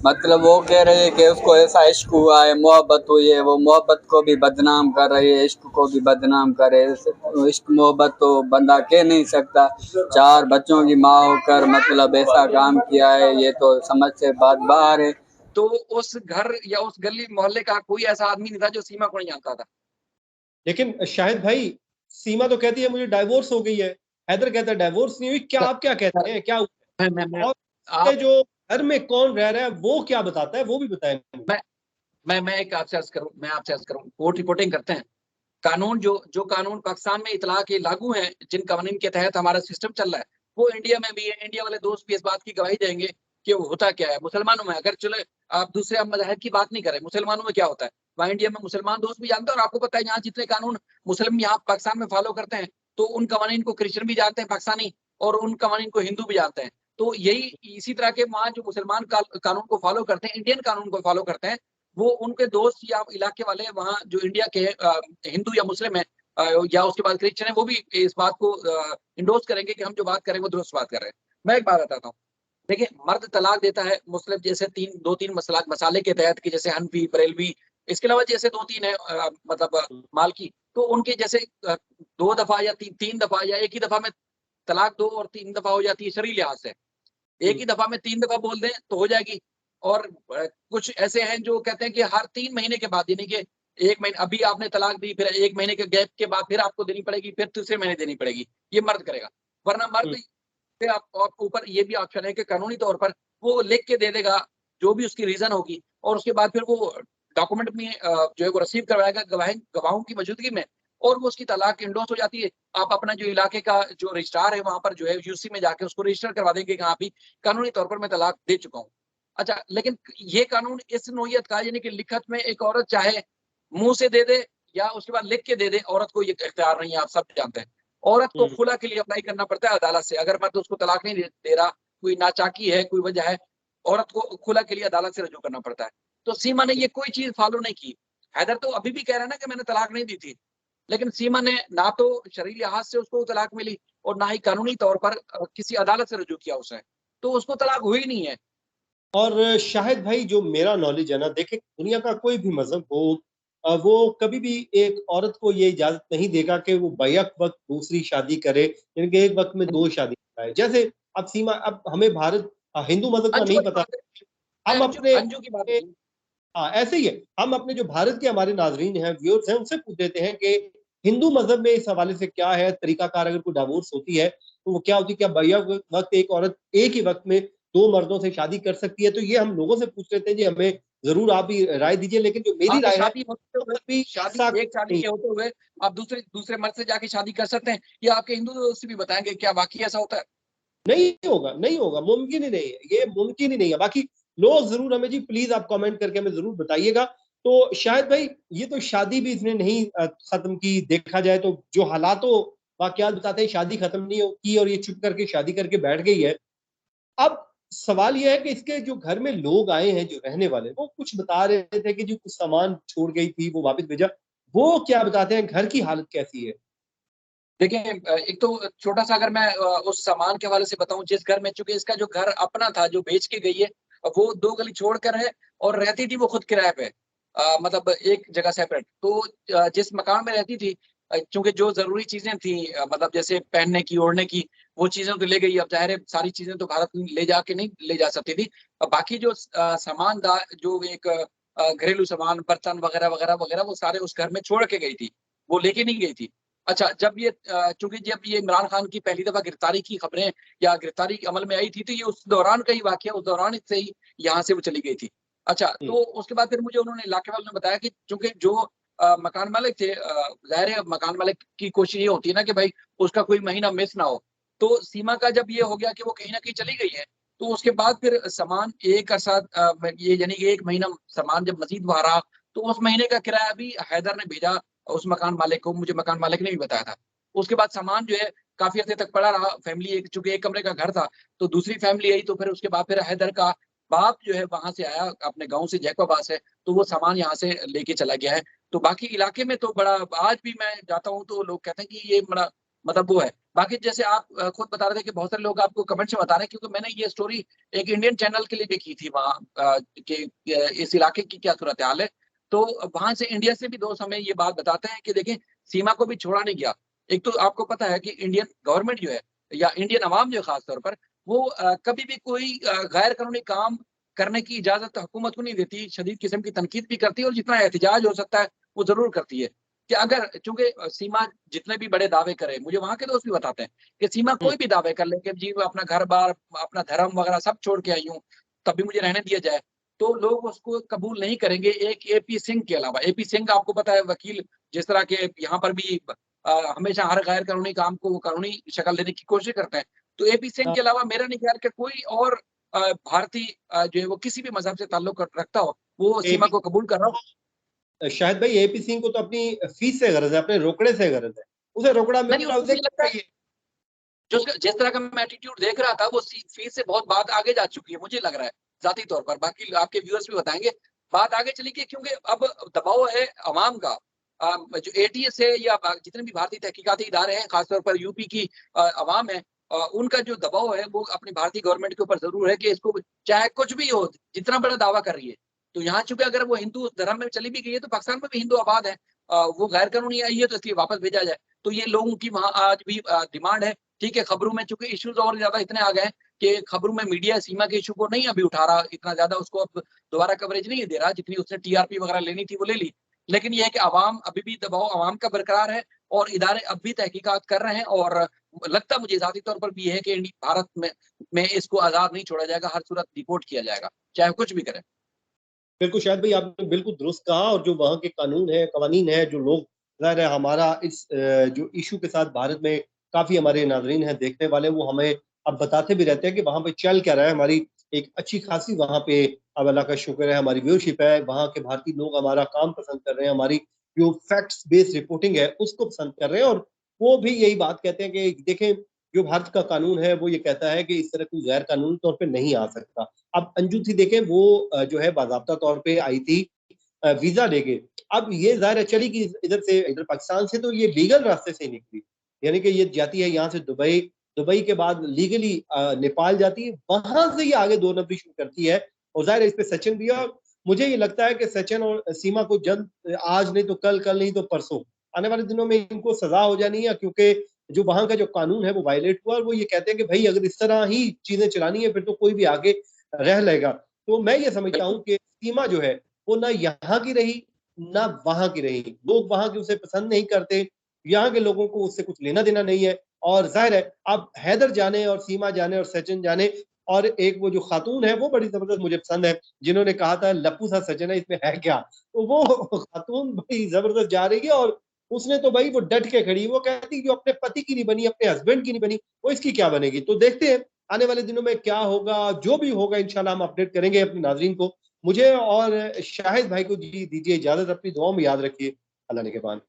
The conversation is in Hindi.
मतलब वो कह रही है कि उसको ऐसा इश्क हुआ है, मोहब्बत हुई है, वो मोहब्बत को भी बदनाम कर रही है, इश्क को भी बदनाम करे। इश्क मोहब्बत तो बंदा कह नहीं सकता। 4 बच्चों की माँ होकर मतलब ऐसा काम किया है, ये तो समझ से बात बाहर है। तो उस घर या उस गली मोहल्ले का कोई ऐसा आदमी नहीं था जो सीमा को नहीं जानता था। लेकिन शाहिद भाई, सीमा तो कहती है मुझे डाइवोर्स हो गई है, हैदर कहता है डाइवोर्स नहीं हुई। क्या आप क्या कहते हैं, क्या हुआ? मैं और आप जो घर में कौन रह रहा है वो क्या बताता है, वो भी बताएं। मैं एक आपसे अर्ज करूं, कोर्ट रिपोर्टिंग करते हैं। कानून जो कानून पाकिस्तान में इतला के लागू हैं, जिन कानून के तहत हमारा सिस्टम चल रहा है, वो इंडिया में भी है। इंडिया वाले दोस्त भी इस बात की गवाही देंगे कि वो होता क्या है मुसलमानों में। अगर चले आप दूसरे मजहब की बात नहीं करें, मुसलमानों में क्या होता है, वहाँ इंडिया में मुसलमान दोस्त भी जानते हैं। और आपको पता है यहाँ जितने कानून मुस्लिम यहाँ पाकिस्तान में फॉलो करते हैं, तो उन कवानीन को क्रिश्चियन भी जानते हैं पाकिस्तानी, और उन कवानीन को हिंदू भी जानते हैं। तो यही इसी तरह के वहाँ जो मुसलमान कानून को फॉलो करते हैं, इंडियन कानून को फॉलो करते हैं, वो उनके दोस्त या इलाके वाले वहाँ जो इंडिया के हिंदू या मुस्लिम है या उसके बाद क्रिश्चियन है, वो भी इस बात को इंडोर्स करेंगे कि हम जो बात करेंगे वो दुरुस्त बात कर रहे हैं। मैं एक बात बताता हूँ। देखिए, मर्द तलाक देता है मुस्लिम जैसे दो तीन मसाले के तहत कि जैसे हनफी, बरेलवी, इसके अलावा जैसे 2-3 है मतलब मालकी, तो उनके जैसे 2 दफा या 3 दफा या एक ही दफा में तलाक 2 और 3 दफा हो जाती है शरई लिहाज से। एक ही दफा में 3 दफा बोल दें तो हो जाएगी। और कुछ ऐसे हैं जो कहते हैं कि हर 3 महीने के बाद, यानी कि 1 महीने अभी आपने तलाक दी, फिर 1 महीने के गैप के बाद फिर आपको देनी पड़ेगी, फिर तीसरे महीने देनी पड़ेगी। ये मर्द करेगा। वरना मर्द फिर आप ऊपर ये भी ऑप्शन है कि कानूनी तौर पर वो लिख के दे देगा जो भी उसकी रीजन होगी, और उसके बाद फिर वो डॉक्यूमेंट में जो है वो रिसीव करवाएगा गवाहों की मौजूदगी में, और वो उसकी तलाक इंडोर्स हो जाती है। आप अपना जो इलाके का जो रजिस्ट्रार है वहां पर जो है यूसी में जाके उसको रजिस्टर करवा देंगे कि हाँ भी कानूनी तौर पर मैं तलाक दे चुका हूँ। अच्छा, लेकिन ये कानून इस नोयत का, यानी कि लिखत में एक औरत चाहे मुंह से दे दे या उसके बाद लिख के दे दे, औरत को ये इख्तियार नहीं है, आप सब जानते हैं। औरत को खुला के लिए अप्लाई करना पड़ता है अदालत से। अगर मर्द उसको तलाक नहीं दे रहा, कोई नाचाकी है, कोई वजह है, औरत को खुला के लिए अदालत से रजू करना पड़ता है। तो सीमा ने ये कोई चीज फॉलो नहीं की। हैदर तो अभी भी कह रहा है ना कि मैंने तलाक नहीं दी थी, लेकिन सीमा ने ना तो शरई लिहाज से उसको तलाक मिली और ना ही कानूनी तौर पर किसी अदालत से रजू किया उसने, तो उसको तलाक हुई नहीं है। और शाहिद भाई, जो मेरा नॉलेज है ना, देखे दुनिया का कोई भी मजहब हो, वो कभी भी एक औरत को ये इजाजत नहीं देगा कि वो बैक वक्त दूसरी शादी करे, यानी कि एक वक्त में 2 शादी कराए। जैसे अब सीमा, अब हमें भारत हिंदू मजहब का अंजू नहीं वाली पता, बात है। मैं हम अपने अंजू की बात नहीं। हाँ ऐसे ही है, हम अपने जो भारत के हमारे नाजरीन हैं, व्यूअर्स हैं, उनसे पूछ देते हैं कि हिंदू मजहब में इस हवाले से क्या है तरीकाकार। अगर कोई डाइवोर्स होती है तो वो क्या होती है, क्या बैक वक्त एक औरत एक ही वक्त में 2 मर्दों से शादी कर सकती है? तो ये हम लोगों से पूछ लेते हैं जी, हमें जरूर आप भी राय दीजिए। लेकिन जो मेरी हाँ, तो राय है, शादी होते हुए, भी शादी ऐसा एक शादी नहीं के होते हुए आप दूसरे दूसरे मर्द से जाके शादी कर सकते हैं, या आपके हिंदू दोस्त भी बताएंगे क्या वाकई ऐसा होता है? नहीं होगा, नहीं होगा, मुमकिन ही नहीं है, ये मुमकिन ही नहीं है। बाकी लोग जरूर हमें जी, प्लीज आप कमेंट करके हमें जरूर बताइएगा। तो शायद भाई, ये तो शादी भी इसने नहीं खत्म की। देखा जाए तो जो हालातों वाकयात बताते हैं, शादी खत्म नहीं की और ये चुप करके शादी करके बैठ गई है। अब सवाल ये है कि इसके जो घर में लोग आए हैं, जो रहने वाले, वो कुछ बता रहे थे कि जो कुछ सामान छोड़ गई थी वो वापस भेजा। वो क्या बताते हैं, घर की हालत कैसी है? देखिए, एक तो छोटा सा अगर मैं उस सामान के हवाले से बताऊं, जिस घर में, चूंकि इसका जो घर अपना था जो बेच के गई है, वो 2 गली छोड़ कर है, और रहती थी वो खुद किराए पे, मतलब एक जगह सेपरेट। तो जिस मकान में रहती थी, चूंकि जो जरूरी चीजें थी मतलब जैसे पहनने की, ओढ़ने की, वो चीजें तो ले गई। अब जाहिर है सारी चीजें तो भारत ले जाके नहीं ले जा सकती थी। बाकी जो सामान था, जो एक घरेलू सामान, बर्तन वगैरह वगैरह वगैरह, वो सारे उस घर में छोड़ के गई थी, वो लेके नहीं गई थी। अच्छा, चूंकि जब ये इमरान खान की पहली दफा गिरफ्तारी की खबरें या गिरफ्तारी अमल में आई थी, तो ये उस दौरान का ही वाकया, उस दौरान से ही यहाँ से वो चली गई थी। अच्छा, हम्म, तो उसके बाद फिर मुझे उन्होंने, इलाके वालों ने बताया कि चूंकि जो मकान मालिक थे, जाहिर है मकान मालिक की कोशिश ये होती है ना कि भाई उसका कोई महीना मिस ना हो। तो सीमा का जब ये हो गया कि वो कहीं ना कहीं चली गई है, तो उसके बाद फिर सामान एक अरसा, ये यानी कि 1 महीना सामान जब मजीद वहां रहा, तो उस महीने का किराया भी हैदर ने भेजा उस मकान मालिक को। मुझे मकान मालिक ने भी बताया था। उसके बाद सामान जो है काफी हद तक पड़ा रहा। फैमिली, एक चूंकि एक कमरे का घर था, तो दूसरी फैमिली आई, तो फिर उसके बाद फिर हैदर का बाप जो है वहां से आया, अपने गांव से, जैकोबाद से, तो वो सामान यहाँ से लेके चला गया है। तो बाकी इलाके में तो बड़ा, आज भी मैं जाता हूँ तो लोग कहते हैं कि ये बड़ा मतलब वो है। बाकी जैसे आप खुद बता रहे थे कि बहुत सारे लोग आपको कमेंट्स में बता रहे हैं, क्योंकि मैंने ये स्टोरी एक इंडियन चैनल के लिए भी की थी वहाँ कि इस इलाके की क्या सूरत हाल है। तो वहां से इंडिया से भी दोस्त हमें ये बात बताते हैं कि देखिए सीमा को भी छोड़ा नहीं गया। एक तो आपको पता है कि इंडियन गवर्नमेंट जो है या इंडियन अवाम जो है खास तौर पर वो कभी भी कोई गैर कानूनी काम करने की इजाजत हुकूमत को नहीं देती, शदीद किस्म की तनकीद भी करती है और जितना एहतजाज हो सकता है वो जरूर करती है। कि अगर चूंकि सीमा जितने भी बड़े दावे करे, मुझे वहां के दोस्त भी बताते हैं कि सीमा कोई भी दावे कर ले कि जी मैं अपना घर बार अपना धर्म वगैरह सब छोड़ के आई हूँ, तब भी मुझे रहने दिया जाए, तो लोग उसको कबूल नहीं करेंगे एक एपी सिंह के अलावा। एपी सिंह आपको पता है वकील जिस तरह के यहाँ पर भी हमेशा हर गैर कानूनी काम को वो कानूनी शक्ल देने की कोशिश करते हैं। तो एपी सिंह के अलावा मेरा नहीं ख्याल कि कोई और भारतीय जो है वो किसी भी मजहब से ताल्लुक रखता हो वो सीमा एपी को कबूल कर रहा हो। शाहिद भाई, एपी सिंह को तो अपनी फीस से गरज है, अपने रोकड़े से गरज है। उसे रोकड़ा मिल नहीं, रहा है, उसको उसे मुझे लगता है जो जिस तरह का मैं एटीट्यूड देख रहा था वो फीस से बहुत बात आगे जा चुकी है, मुझे लग रहा है जाती तौर पर। बाकी आपके व्यूअर्स भी बताएंगे बात आगे चली गई, क्योंकि अब दबाव है अवाम का। जो एटीएस है या जितने भी भारतीय तहकीकाती इदारे हैं, खासतौर पर यूपी की अवाम है, उनका जो दबाव है वो अपनी भारतीय गवर्नमेंट के ऊपर जरूर है कि इसको चाहे कुछ भी हो, जितना बड़ा दावा कर रही है। तो यहाँ चूंकि अगर वो हिंदू धर्म में चली भी गई है तो पाकिस्तान में भी हिंदू आबाद है, वो गैर कानूनी आई है तो इसलिए वापस भेजा जाए। तो ये लोगों की वहाँ आज भी डिमांड है। ठीक है, खबरों में चूंकि इश्यूज और ज्यादा इतने आ गए हैं कि खबरों में मीडिया सीमा के इशू को नहीं अभी उठा रहा, इतना ज्यादा उसको अब दोबारा कवरेज नहीं दे रहा, जितनी उसने टीआरपी वगैरह लेनी थी वो ले ली। लेकिन यह है कि अवाम अभी भी दबाव अवाम का बरकरार है और इदारे अब भी तहकीकात कर रहे हैं। और लगता मुझे जाती तौर पर भी है कि भारत में इसको आजाद नहीं छोड़ा जाएगा, हर सूरत डिपोर्ट किया जाएगा, चाहे कुछ भी करे। बिल्कुल शायद भाई, आपने बिल्कुल दुरुस्त कहा। और जो वहाँ के कानून है, कवानीन है, जो लोग ज़ाहिर है हमारा इस जो इशू के साथ भारत में काफ़ी हमारे नाज़रीन हैं देखने वाले, वो हमें अब बताते भी रहते हैं कि वहाँ पे चल क्या रहा है। हमारी एक अच्छी खासी वहाँ पे अब अल्लाह का शुक्र है हमारी व्यूअरशिप है, वहाँ के भारतीय लोग हमारा काम पसंद कर रहे हैं, हमारी जो फैक्ट्स बेस्ड रिपोर्टिंग है उसको पसंद कर रहे हैं। और वो भी यही बात कहते हैं कि देखें, जो भारत का कानून है वो ये कहता है कि इस तरह कोई गैर कानूनी तौर पे नहीं आ सकता। अब अंजू थी देखें, वो जो है बाज़ाब्ता तौर पे आई थी वीज़ा लेके। अब ये ज़ाहिर है चली गई इधर से, इधर पाकिस्तान से, तो ये लीगल रास्ते से निकली। यानी कि ये जाती है यहाँ से दुबई, दुबई के बाद लीगली नेपाल जाती है, वहाँ से ये आगे 2 नंबरी शुरू करती है। और ज़ाहिर है इस पे सचिन भी है। और मुझे ये लगता है कि सचिन और सीमा को जल्द, आज नहीं तो कल, कल नहीं तो परसों, आने वाले दिनों में इनको सज़ा हो जानी है, क्योंकि जो वहाँ का जो कानून है वो वायलेट हुआ। और वो ये कहते हैं कि भई अगर इस तरह ही चीज़ें चलानी है फिर तो कोई भी आगे रह लेगा। तो मैं ये समझता हूँ कि सीमा जो है वो ना यहाँ की रही, ना वहाँ की रही। लोग वहाँ के उसे पसंद नहीं करते, यहाँ के लोगों को उससे कुछ लेना-देना नहीं है। और ज़ाहिर है अब हैदर जाने और सीमा जाने और सचिन जाने, और एक वो जो खातून है वो बड़ी ज़बरदस्त मुझे पसंद है, जिन्होंने कहा था लप्पू सा सचिन है, इसमें है क्या? तो वो खातून बड़ी ज़बरदस्त जा रही है। और उसने तो भई वो डट के खड़ी, वो कहती जो अपने पति की नहीं बनी, अपने हस्बैंड की नहीं बनी, वो इसकी क्या बनेगी? तो देखते हैं आने वाले दिनों में क्या होगा। जो भी होगा इंशाल्लाह हम अपडेट करेंगे अपने नाज़रीन को। मुझे और शाहिद भाई को जी दीजिए इजाज़त, अपनी दुआओं में याद रखिए। अल्लाह ने के बाद।